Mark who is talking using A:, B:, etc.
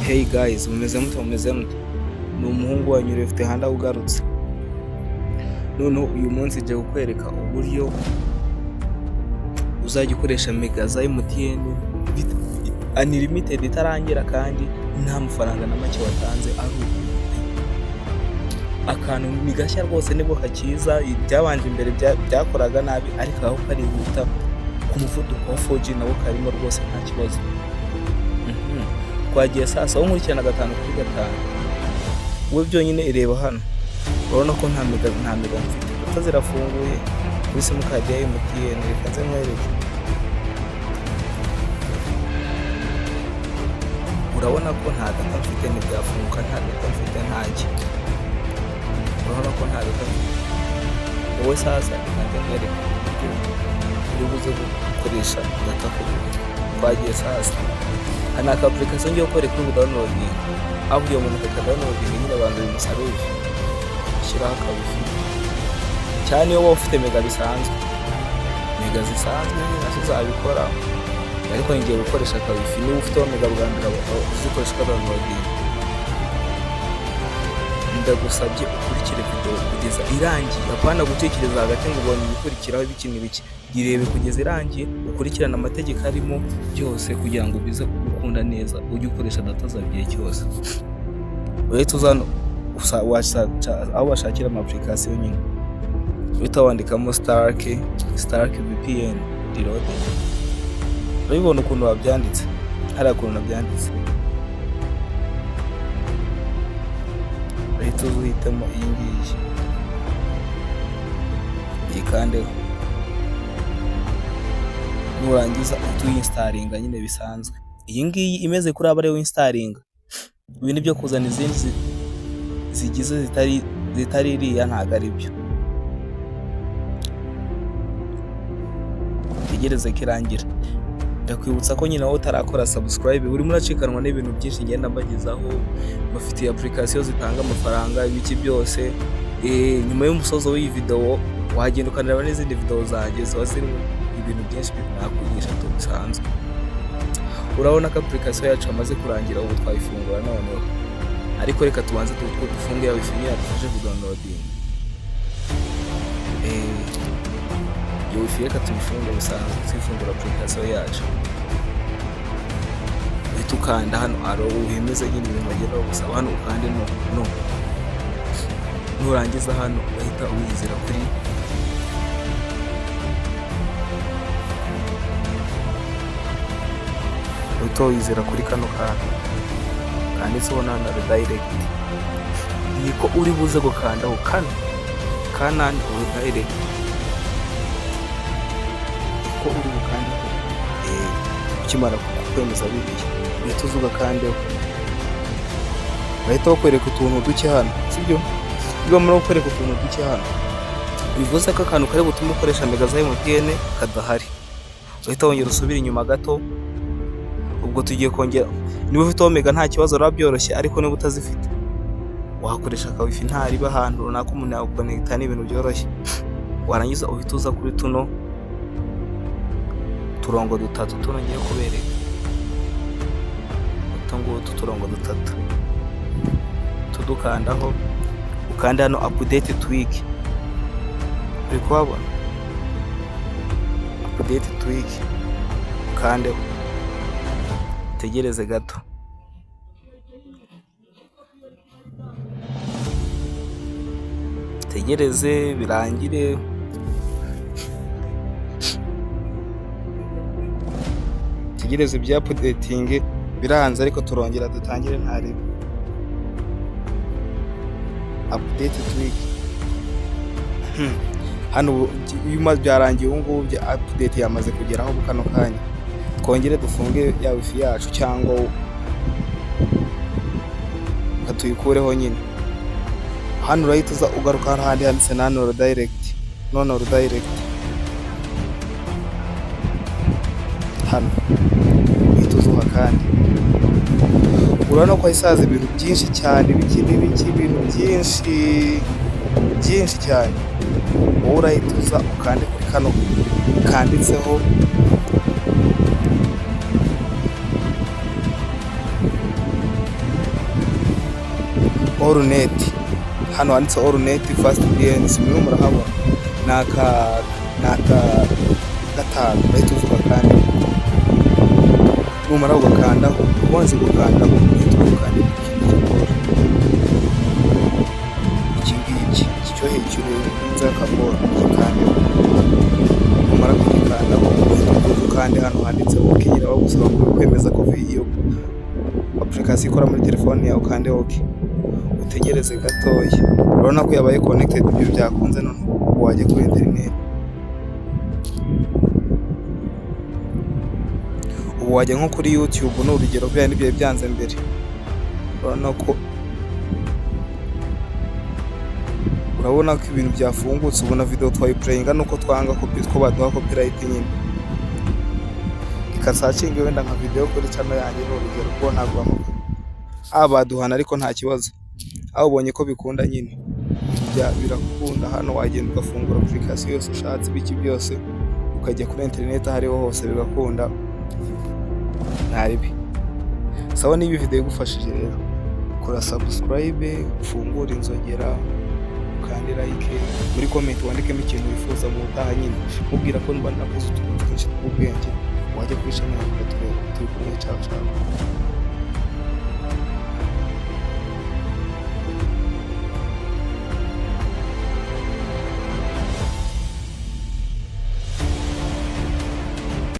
A: Hey guys, mumeze mute ni umuhungu wanyu Left Hand ugarutse. Noneho uyu munsi ngiye kukwereka uburyo uzajya ukoresha mega za MTN unlimited itarangira kandi nta mafaranga na make watanze ari akantu ni gashya rwose nibwo kakiza. Byabanje imbere byakoraga nabi ariko aho karihuta ku muvuduko wa 4G nawo karimo rwose nta kibazo. Twagiye sasa nkurikirana 5 kuri 5 wowe byonyine ireba hano urabona ko nta mega mfite kuko zirafunguye kuri simukadi ya MTN. Reka nze nkwereke, urabona ko nta data mfite ntibyafunguka, nta data mfite ntacyo, urabona ko nta data mfite. Wowe sasa reka nze nkwereke uri buze gukoresha data kuri twagiye sasa. Ana ka application ngiye gukora kuri downloading, aho iyo muntu ka downloading nyine abantu bimusaruje shyiraho akabifi cyane. Iyo ufite mega zisanzwe nazo zabikora, ariko ngiye gukoresha akabifi. Niba ufite mega bwandira uzikoresha downloading, ndagusabye ukurikire video kugeza irangiye, apana gutekereza hagati ngo ubone ibikurikiraho biki girebe kugeza irangiye, ukurikirana amategeko arimo byose kugira ngo bize gukunda neza, ujye ukoresha data za gihe cyose. Uhita uzana aho washakira ama application nyine, uhita wandikamo Stark VPN reload. Urabibona ukuntu wabyanditse, hari ukuntu nabyanditse. Uhita uhitamo iyi ngiyi, ikandeho, nurangiza utuyinstallinga nyine bisanzwe. Iyi ngiyi imeze kuri abare winstalinga, ibintu byo kuzana izindi zigize zitari iriya ntago ari byo. Tegereze kirangira. Ndakwibutsa ko nyine wowe utarakora subscribe urimo uracikanwa n'ibintu byinshi ngenda mbagezaho. Bafite application zitanga amafaranga ibiki byose. Nyuma y'umusozo w'iyi video wagenda ukanareba n'izindi video zanjye zirimo ibintu byinshi nakwigisha tubisanzwe. Urabona ko application yacu amaze kurangira, ubu twayifungura noneho, ariko reka tubanze dufunge yawe ifinya tuje kudownloading. Yo wifi reka tubifunge bisanzwe, twifungura application yacu. Tukanda hano aro uhemeze nyine ibintu bagenda gusaba hano, ukande no nurangiza hano uhita uyizira kuri uyizira kuri kano kantu kanditseho na redirect. Niko uri buze gukandaho kana redirect, ko uri bukandaho ukimara kwemeza bibiye uhita uzuga kandeho, bahita bakwereka utuntu duke hano, sibyo? Biba muri kwereka utuntu duke hano bivuze ko akantu kari butuma ukoresha mega za MTN kadahari. Uhita wongera usubira inyuma gato, ubwo tugiye kongera. Niba ufite omega nta kibazo rabyoroshye, ariko niba utazifite wakoresha ka wifi nta riba ahantu runaka umuntu yakonnecta n'ibintu byoroshye. Warangiza uhita uza kuri tuno turongo dutatu tunongeye kubereka, utango turongo dutatu tudukandaho, ukanda hano update tweak. Uri kubabona update tweak, ukande tegereze gato. Tegereze birangire, tegereze bya updating biranze, ariko turongera dutangire ntari update tweak. Hano yuma byarangiye, ubu ngubu bya update yamaze kugeraho bukano kanya. Twongere dufunge ya wifi yacu cyangwa tuyikureho nyine. Hano urahita uza ugaruka ahandi handitse nano redirect, hano uhita uzuha kandi urabona ko isaza ibintu byinshi cyane, ibintu byinshi cyane. Wowe urahita uza ukande kuri kano kanditseho Allnet, hano handitse Allnet fast VPN, simwe murahabona naka gatanu bahita uzuka kandi numara ugakandaho ubanze gukandaho uhita ukanda iki ngiki cyo hejuru y'inza kaboro kandi numara kugikandaho kandi hano handitse ukira bagusaba kwemeza ko iyo application ikora muri telefone yawe kandi okay utegereze gatoya urabona ko yabaye connected ibyo byakunze none wajya kuri internet wajya nko kuri YouTube n'urugero bya nibyo byanze mbere urabona ko ibintu byafungutse ubona video twayiplayinga nuko twanga ko baduha copyright nyine ikasacinga wenda nka video kuri channel yanjye n'urugero ko ntabwo baduhana ariko nta kibazo aho ubonye ko bikunda nyine birakunda hano wagenda ugafungura application yose ushatse biki byose ukajya kuri internet hariho hose bigakunda ntaribi sawa. niba video igufashije rero kora subscribe ufungure inzogera kandi like muri comment wandikemo ikintu wifuza mu utaha nyine mubwira ko mba nakoze utuntu twinshi tw'ubwenge wajya kuri channel yanjye turi kumwe. Ciao ciao.